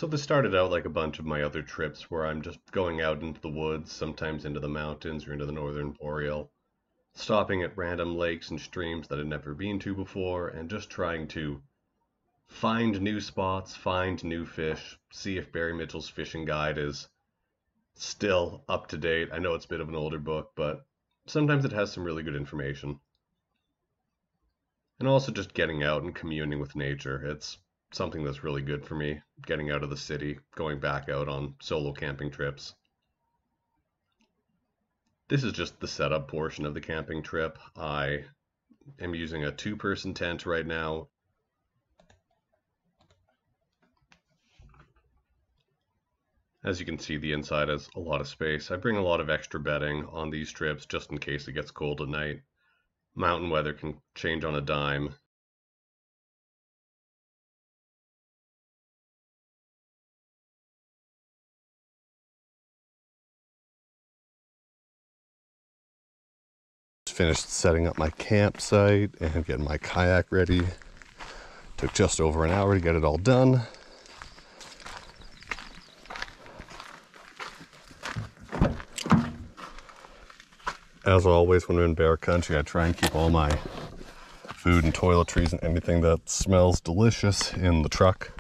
So this started out like a bunch of my other trips where I'm just going out into the woods, sometimes into the mountains or into the northern boreal, stopping at random lakes and streams that I'd never been to before, and just trying to find new spots, find new fish, see if Barry Mitchell's fishing guide is still up to date. I know it's a bit of an older book, but sometimes it has some really good information. And also just getting out and communing with nature. It's something that's really good for me, getting out of the city, going back out on solo camping trips. This is just the setup portion of the camping trip. I am using a two-person tent right now. As you can see, the inside has a lot of space. I bring a lot of extra bedding on these trips just in case it gets cold at night. Mountain weather can change on a dime. Finished setting up my campsite and getting my kayak ready. Took just over an hour to get it all done. As always, when I'm in bear country, I try and keep all my food and toiletries and anything that smells delicious in the truck.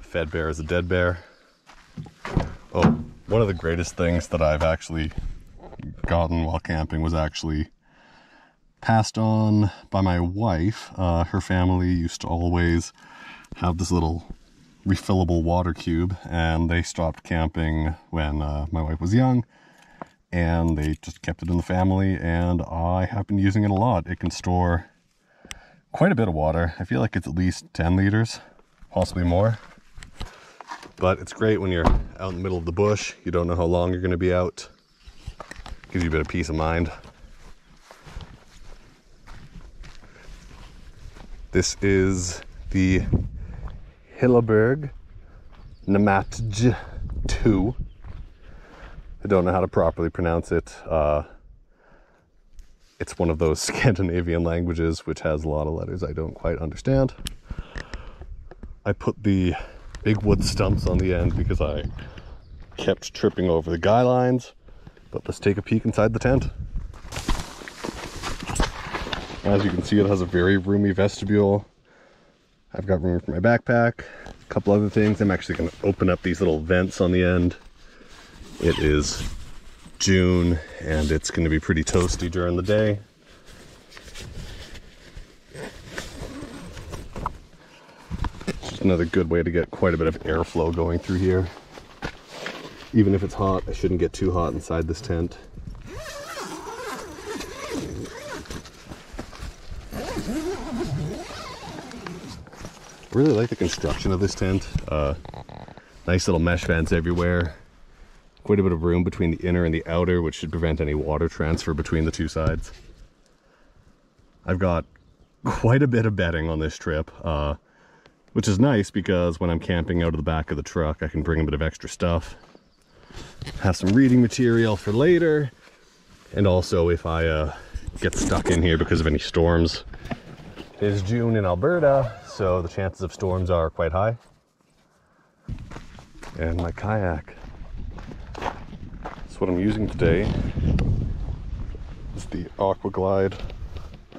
Fed bear is a dead bear. Oh, one of the greatest things that I've actually gotten while camping was actually passed on by my wife. Her family used to always have this little refillable water cube, and they stopped camping when my wife was young, and they just kept it in the family, and I have been using it a lot. It can store quite a bit of water. I feel like it's at least 10 liters, possibly more. But it's great when you're out in the middle of the bush. You don't know how long you're going to be out. Gives you a bit of peace of mind. This is the Hilleberg Namatj 2. I don't know how to properly pronounce it. It's one of those Scandinavian languages which has a lot of letters I don't quite understand. I put the big wood stumps on the end because I kept tripping over the guy lines. But let's take a peek inside the tent. As you can see, it has a very roomy vestibule. I've got room for my backpack, a couple other things. I'm actually going to open up these little vents on the end. It is June and it's going to be pretty toasty during the day. Just another good way to get quite a bit of airflow going through here. Even if it's hot, I shouldn't get too hot inside this tent. I really like the construction of this tent. Nice little mesh vents everywhere. Quite a bit of room between the inner and the outer, which should prevent any water transfer between the two sides. I've got quite a bit of bedding on this trip, which is nice because when I'm camping out of the back of the truck, I can bring a bit of extra stuff. Have some reading material for later, and also if I get stuck in here because of any storms. It is June in Alberta, so the chances of storms are quite high. And my kayak. That's what I'm using today. It's the Aquaglide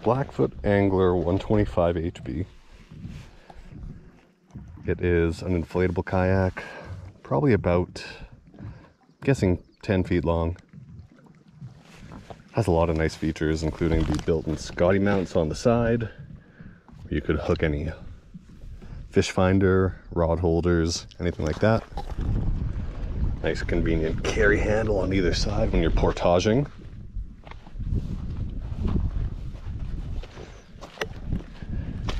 Blackfoot Angler 125 HB. It is an inflatable kayak, probably about, I'm guessing 10 feet long. Has a lot of nice features, including the built-in Scotty mounts on the side. You could hook any fish finder, rod holders, anything like that. Nice convenient carry handle on either side when you're portaging.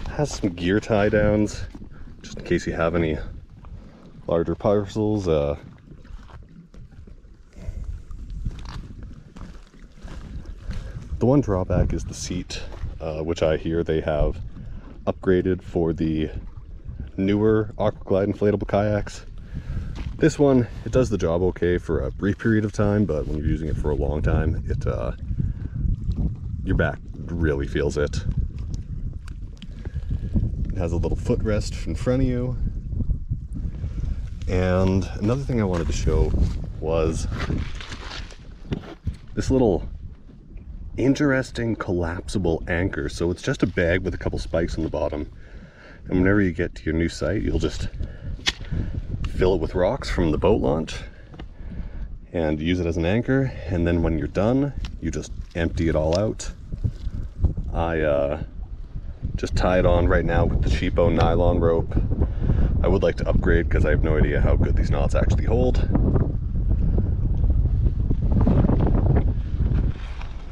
Has some gear tie downs, just in case you have any larger parcels. The one drawback is the seat, which I hear they have upgraded for the newer Aquaglide inflatable kayaks. This one, it does the job okay for a brief period of time, but when you're using it for a long time, your back really feels it. It has a little footrest in front of you. And another thing I wanted to show was this little interesting collapsible anchor. So it's just a bag with a couple spikes on the bottom. And whenever you get to your new site, you'll just fill it with rocks from the boat launch and use it as an anchor. And then when you're done, you just empty it all out. I just tie it on right now with the cheapo nylon rope. I would like to upgrade because I have no idea how good these knots actually hold.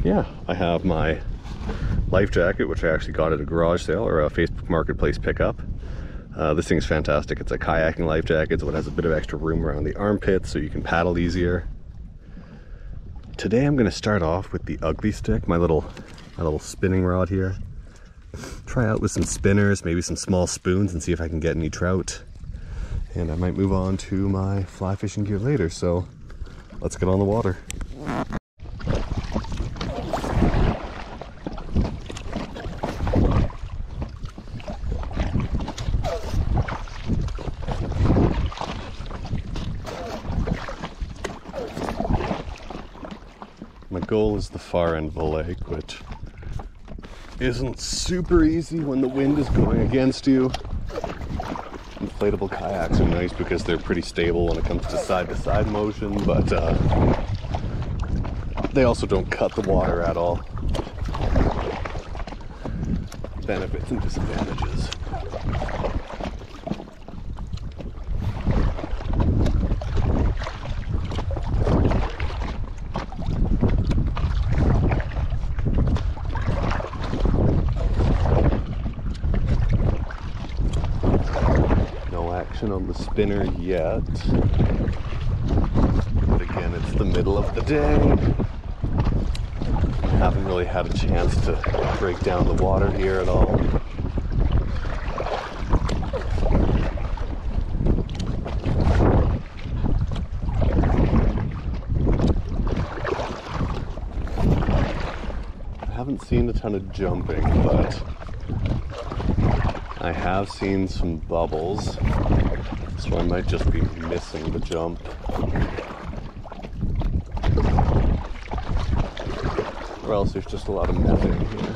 Yeah, I have my life jacket, which I actually got at a garage sale or a Facebook Marketplace pickup. This thing's fantastic. It's a kayaking life jacket, so it has a bit of extra room around the armpits so you can paddle easier. Today I'm going to start off with the ugly stick, my little spinning rod here. Try out with some spinners, maybe some small spoons, and see if I can get any trout. And I might move on to my fly fishing gear later, so let's get on the water. My goal is the far end of the lake, which isn't super easy when the wind is going against you. Inflatable kayaks are nice because they're pretty stable when it comes to side motion, but they also don't cut the water at all. Benefits and disadvantages. On the spinner yet, but again, it's the middle of the day. I haven't really had a chance to break down the water here at all. I haven't seen a ton of jumping, but I have seen some bubbles. So I might just be missing the jump. Or else there's just a lot of methane here.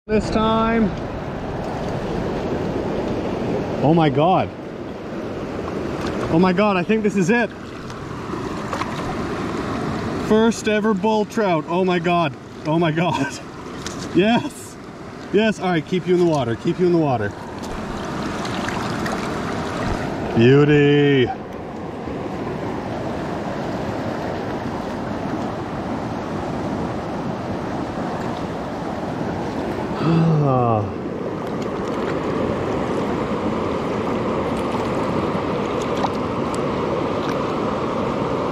This time. Oh my god. Oh my god, I think this is it. First ever bull trout. Oh my god. Oh my god. Yes. Yes. All right, keep you in the water. Keep you in the water. Beauty.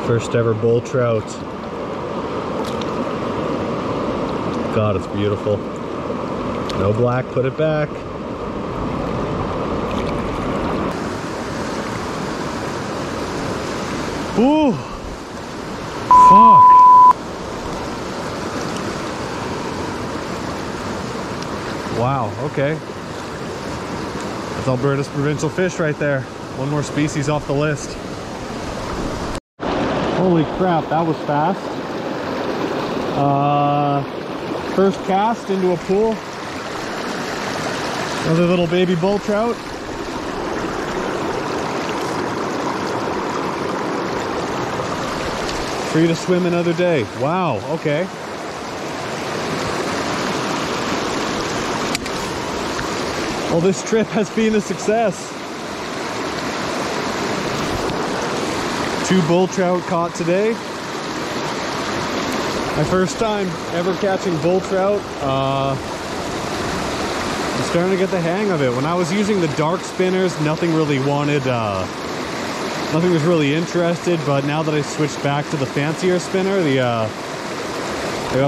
First ever bull trout. God, it's beautiful. No black, put it back. Ooh! Fuck! Wow, okay. That's Alberta's provincial fish right there. One more species off the list. Holy crap, that was fast. First cast into a pool. Another little baby bull trout. Free to swim another day. Wow, okay. Well, this trip has been a success. 2 bull trout caught today. My first time ever catching bull trout. I'm starting to get the hang of it. When I was using the dark spinners, nothing really wanted, nothing was really interested, but now that I switched back to the fancier spinner, they got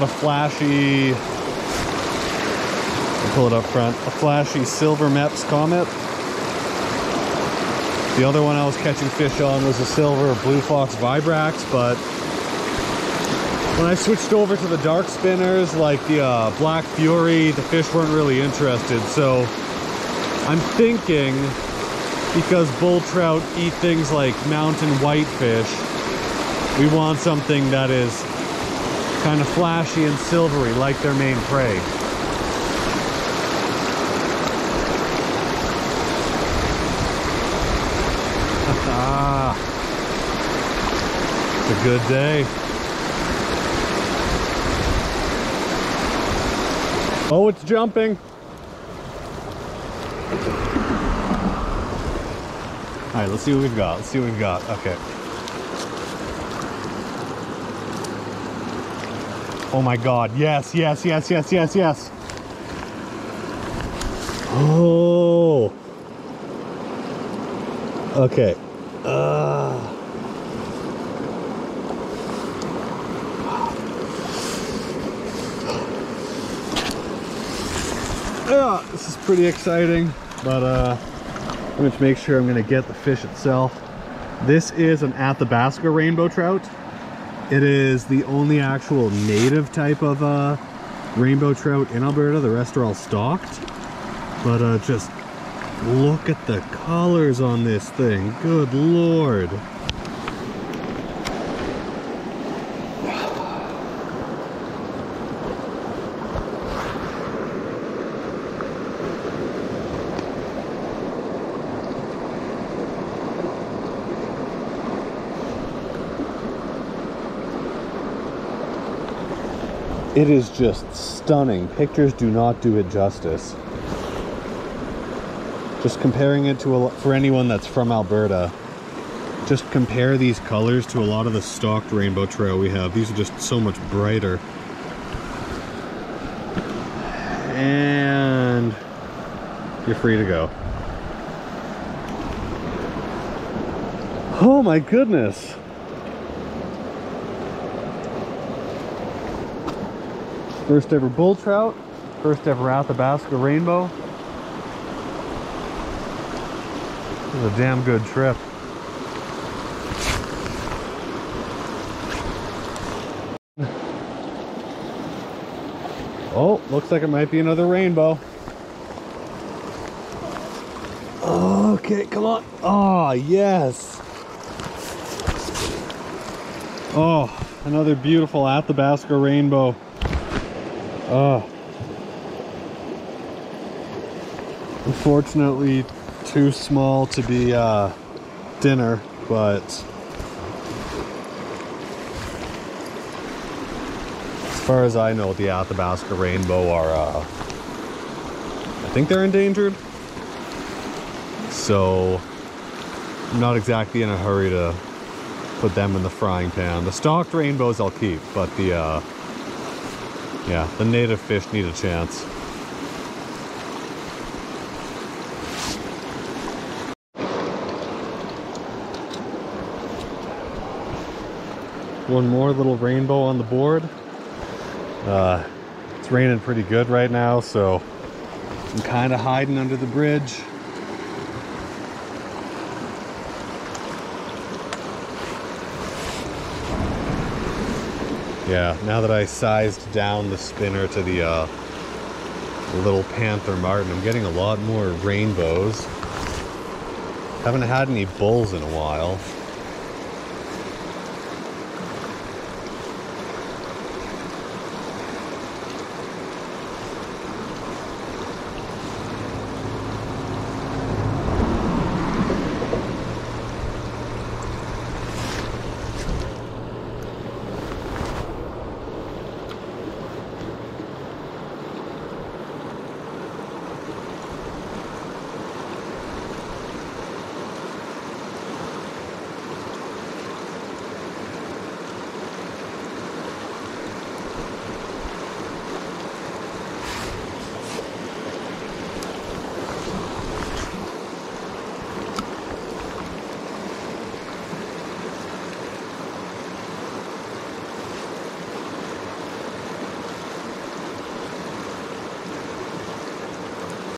a flashy, I'll pull it up front, a flashy silver Mepps Comet. The other one I was catching fish on was a silver Blue Fox Vibrax, but when I switched over to the dark spinners, like the Black Fury, the fish weren't really interested. So I'm thinking, because bull trout eat things like mountain whitefish, we want something that is kind of flashy and silvery, like their main prey. Ah, it's a good day. Oh, it's jumping. All right, let's see what we've got. Let's see what we've got. Okay. Oh my God. Yes, yes, yes, yes, yes, yes. Oh. Okay. This is pretty exciting, but I'm going to make sure I'm going to get the fish itself. This is an Athabasca rainbow trout. It is the only actual native type of rainbow trout in Alberta. The rest are all stocked. But just look at the colors on this thing. Good Lord. It is just stunning. Pictures do not do it justice. Just comparing it to for anyone that's from Alberta, just compare these colors to a lot of the stocked rainbow trout we have. These are just so much brighter. And you're free to go. Oh my goodness. First ever bull trout, first ever Athabasca rainbow. This is a damn good trip. Oh, looks like it might be another rainbow. Okay, come on. Oh, yes. Oh, another beautiful Athabasca rainbow. Oh. Unfortunately, too small to be dinner, but as far as I know, the Athabasca rainbow are, I think they're endangered. So I'm not exactly in a hurry to put them in the frying pan. The stocked rainbows I'll keep, but the yeah, the native fish need a chance. One more little rainbow on the board. It's raining pretty good right now, so I'm kind of hiding under the bridge. Yeah, now that I sized down the spinner to the little Panther Martin, I'm getting a lot more rainbows. Haven't had any bulls in a while.